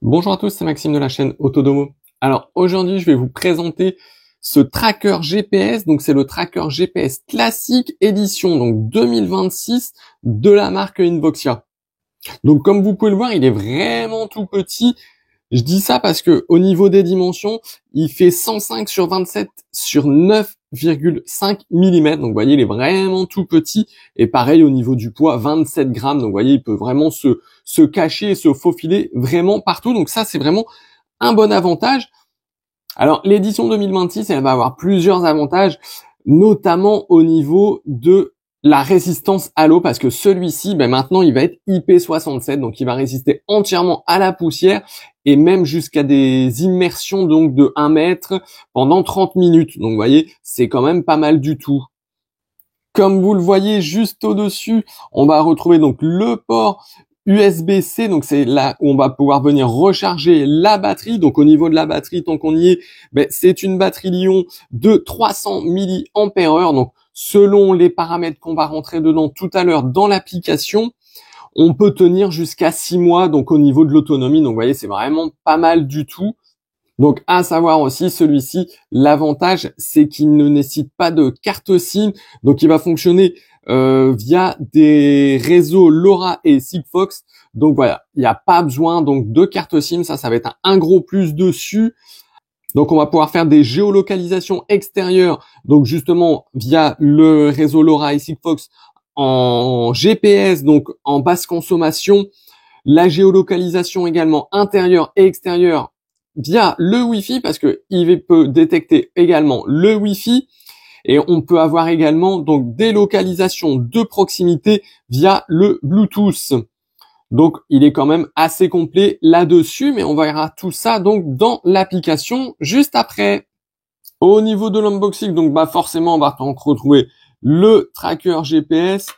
Bonjour à tous, c'est Maxime de la chaîne Autodomo. Alors aujourd'hui, je vais vous présenter ce tracker GPS. Donc c'est le tracker GPS classique édition donc 2026 de la marque Invoxia. Donc comme vous pouvez le voir, il est vraiment tout petit. Je dis ça parce que au niveau des dimensions, il fait 105 sur 27 sur 9,5 mm. Donc vous voyez, il est vraiment tout petit. Et pareil au niveau du poids, 27 grammes. Donc vous voyez, il peut vraiment se cacher et se faufiler vraiment partout. Donc ça, c'est vraiment un bon avantage. Alors l'édition 2026, elle va avoir plusieurs avantages, notamment au niveau de la résistance à l'eau, parce que celui-ci, maintenant, il va être IP67, donc il va résister entièrement à la poussière et même jusqu'à des immersions donc de 1 mètre pendant 30 minutes. Donc vous voyez, c'est quand même pas mal du tout. Comme vous le voyez juste au-dessus, on va retrouver donc le port USB-C, donc c'est là où on va pouvoir venir recharger la batterie. Donc au niveau de la batterie, tant qu'on y est, c'est une batterie Li-ion de 300 mAh. Donc selon les paramètres qu'on va rentrer dedans tout à l'heure dans l'application, on peut tenir jusqu'à 6 mois donc au niveau de l'autonomie. Donc vous voyez, c'est vraiment pas mal du tout. Donc à savoir aussi, celui-ci, l'avantage, c'est qu'il ne nécessite pas de carte SIM. Donc il va fonctionner via des réseaux LoRa et Sigfox. Donc voilà, il n'y a pas besoin donc de carte SIM. Ça va être un gros plus dessus. Donc on va pouvoir faire des géolocalisations extérieures, donc justement via le réseau LoRa et Sigfox en GPS, donc en basse consommation. La géolocalisation également intérieure et extérieure via le Wi-Fi, parce que il peut détecter également le Wi-Fi. Et on peut avoir également donc des localisations de proximité via le Bluetooth. Donc il est quand même assez complet là-dessus, mais on verra tout ça donc dans l'application juste après. Au niveau de l'unboxing, donc forcément on va donc retrouver le tracker GPS,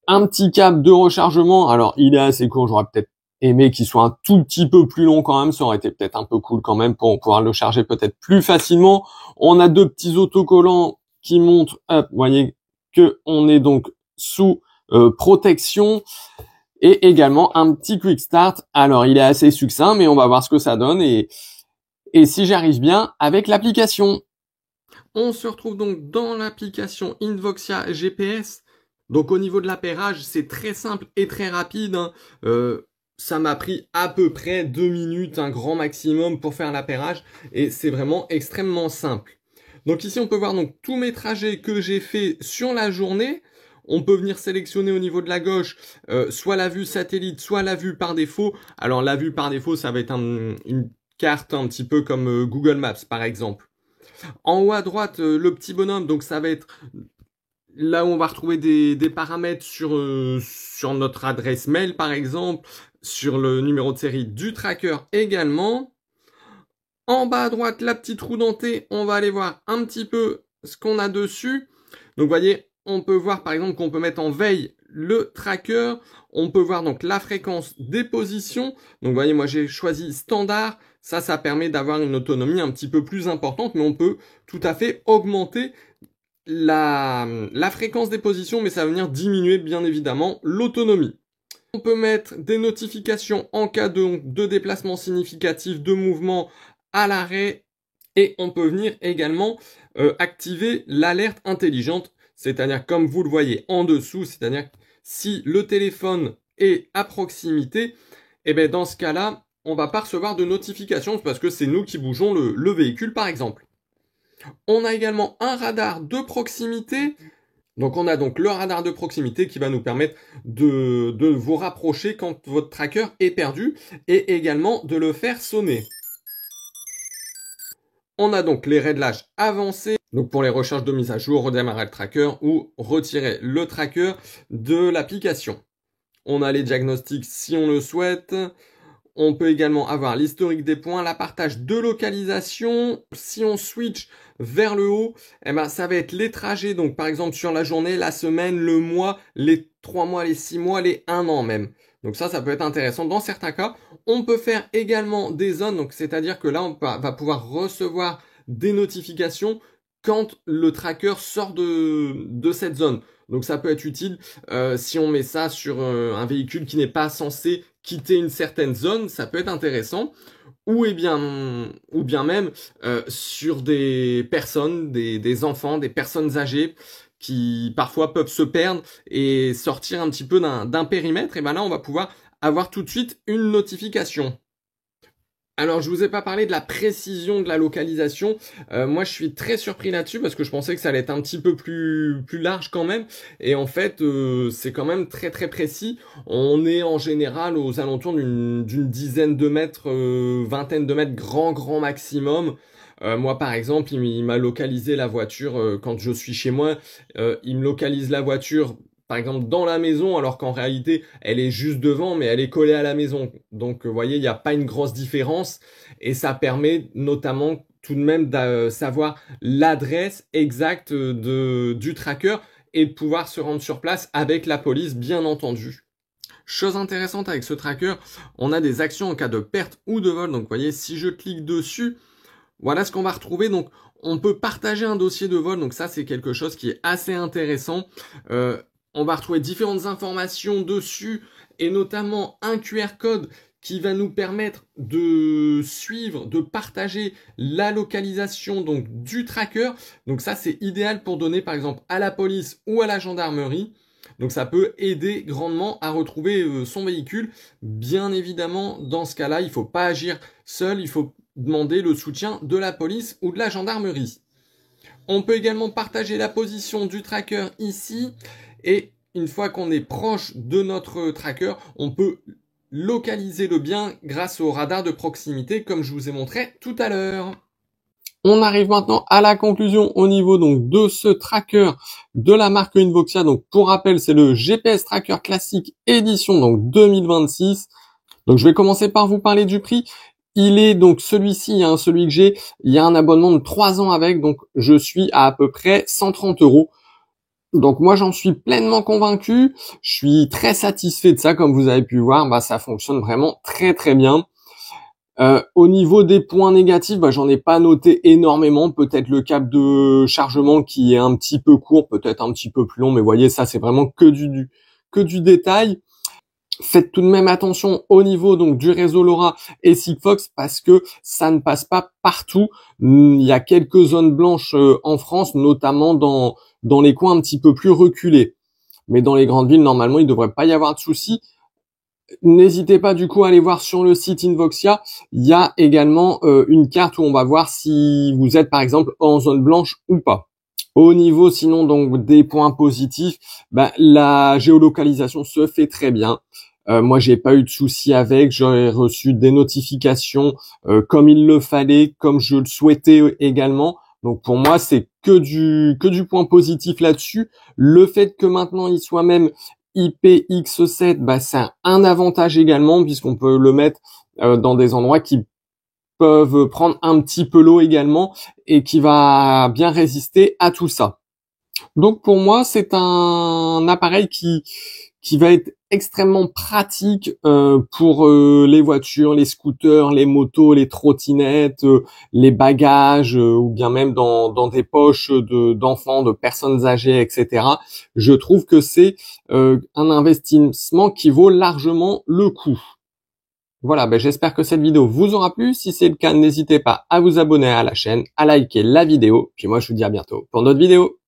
un petit câble de rechargement. Alors il est assez court, j'aurais peut-être aimé qu'il soit un tout petit peu plus long quand même, ça aurait été peut-être un peu cool quand même pour pouvoir le charger peut-être plus facilement. On a deux petits autocollants qui montrent, hop, vous voyez que on est donc sous protection. Et également un petit quick start. Alors il est assez succinct, mais on va voir ce que ça donne et si j'arrive bien avec l'application. On se retrouve donc dans l'application Invoxia GPS. Donc au niveau de l'appairage, c'est très simple et très rapide. Ça m'a pris à peu près 2 minutes, un grand maximum pour faire l'appairage. Et c'est vraiment extrêmement simple. Donc ici on peut voir donc tous mes trajets que j'ai fait sur la journée. On peut venir sélectionner au niveau de la gauche soit la vue satellite, soit la vue par défaut. Alors la vue par défaut, ça va être une carte un petit peu comme Google Maps par exemple. En haut à droite, le petit bonhomme, donc ça va être là où on va retrouver des paramètres sur notre adresse mail par exemple, sur le numéro de série du tracker également. En bas à droite, la petite roue dentée, on va aller voir un petit peu ce qu'on a dessus. Donc vous voyez, on peut voir par exemple qu'on peut mettre en veille le tracker. On peut voir donc la fréquence des positions. Donc vous voyez, moi j'ai choisi standard. Ça permet d'avoir une autonomie un petit peu plus importante, mais on peut tout à fait augmenter la fréquence des positions, mais ça va venir diminuer bien évidemment l'autonomie. On peut mettre des notifications en cas de déplacement significatif, de mouvement à l'arrêt, et on peut venir également activer l'alerte intelligente, c'est-à-dire comme vous le voyez en dessous, c'est-à-dire si le téléphone est à proximité, et bien dans ce cas-là, on va pas recevoir de notifications parce que c'est nous qui bougeons le véhicule par exemple. On a également un radar de proximité. Donc on a donc le radar de proximité qui va nous permettre de vous rapprocher quand votre tracker est perdu et également de le faire sonner. On a donc les réglages avancés, donc pour les recherches de mise à jour, redémarrer le tracker ou retirer le tracker de l'application. On a les diagnostics si on le souhaite. On peut également avoir l'historique des points, la partage de localisation. Si on switch vers le haut, ça va être les trajets. Donc, par exemple, sur la journée, la semaine, le mois, les 3 mois, les 6 mois, les 1 an même. Donc ça peut être intéressant. Dans certains cas, on peut faire également des zones. Donc, c'est-à-dire que là, on va pouvoir recevoir des notifications quand le tracker sort de cette zone. Donc ça peut être utile si on met ça sur un véhicule qui n'est pas censé quitter une certaine zone, ça peut être intéressant. Ou bien même sur des personnes, des enfants, des personnes âgées qui parfois peuvent se perdre et sortir un petit peu d'un périmètre. Et ben là, on va pouvoir avoir tout de suite une notification. Alors, je vous ai pas parlé de la précision de la localisation. Moi, je suis très surpris là-dessus parce que je pensais que ça allait être un petit peu plus large quand même. Et en fait, c'est quand même très très précis. On est en général aux alentours d'une dizaine de mètres, vingtaine de mètres grand maximum. Moi, par exemple, il m'a localisé la voiture quand je suis chez moi. Il me localise la voiture par exemple dans la maison, alors qu'en réalité elle est juste devant, mais elle est collée à la maison. Donc vous voyez, il n'y a pas une grosse différence et ça permet notamment tout de même de savoir l'adresse exacte du tracker et de pouvoir se rendre sur place avec la police, bien entendu. Chose intéressante avec ce tracker, on a des actions en cas de perte ou de vol. Donc vous voyez, si je clique dessus, voilà ce qu'on va retrouver. Donc on peut partager un dossier de vol, donc ça c'est quelque chose qui est assez intéressant. On va retrouver différentes informations dessus et notamment un QR code qui va nous permettre de suivre, de partager la localisation donc du tracker. Donc ça c'est idéal pour donner par exemple à la police ou à la gendarmerie. Donc ça peut aider grandement à retrouver son véhicule. Bien évidemment, dans ce cas-là, il ne faut pas agir seul, il faut demander le soutien de la police ou de la gendarmerie. On peut également partager la position du tracker ici. Et une fois qu'on est proche de notre tracker, on peut localiser le bien grâce au radar de proximité comme je vous ai montré tout à l'heure. On arrive maintenant à la conclusion au niveau donc de ce tracker de la marque Invoxia. Donc pour rappel, c'est le GPS Tracker classique édition donc 2026. Donc je vais commencer par vous parler du prix. Il est donc celui-ci, hein, celui que j'ai, il y a un abonnement de 3 ans avec, donc je suis à peu près 130 €. Donc moi j'en suis pleinement convaincu, je suis très satisfait de ça, comme vous avez pu voir, bah ça fonctionne vraiment très très bien. Au niveau des points négatifs, bah j'en ai pas noté énormément, peut-être le câble de chargement qui est un petit peu court, peut-être un petit peu plus long, mais vous voyez ça c'est vraiment que du détail. Faites tout de même attention au niveau donc du réseau LoRa et Sigfox parce que ça ne passe pas partout. Il y a quelques zones blanches en France, notamment dans les coins un petit peu plus reculés. Mais dans les grandes villes, normalement, il ne devrait pas y avoir de soucis. N'hésitez pas du coup à aller voir sur le site Invoxia. Il y a également une carte où on va voir si vous êtes par exemple en zone blanche ou pas. Au niveau sinon donc des points positifs, la géolocalisation se fait très bien. Moi j'ai pas eu de soucis avec, j'ai reçu des notifications comme il le fallait, comme je le souhaitais également. Donc pour moi c'est que du point positif là-dessus. Le fait que maintenant il soit même IPX7, c'est un avantage également puisqu'on peut le mettre dans des endroits qui peuvent prendre un petit peu l'eau également et qui va bien résister à tout ça. Donc pour moi, c'est un appareil qui va être extrêmement pratique pour les voitures, les scooters, les motos, les trottinettes, les bagages ou bien même dans des poches d'enfants, de personnes âgées, etc. Je trouve que c'est un investissement qui vaut largement le coup. Voilà, j'espère que cette vidéo vous aura plu. Si c'est le cas, n'hésitez pas à vous abonner à la chaîne, à liker la vidéo. Puis moi, je vous dis à bientôt pour d'autres vidéos.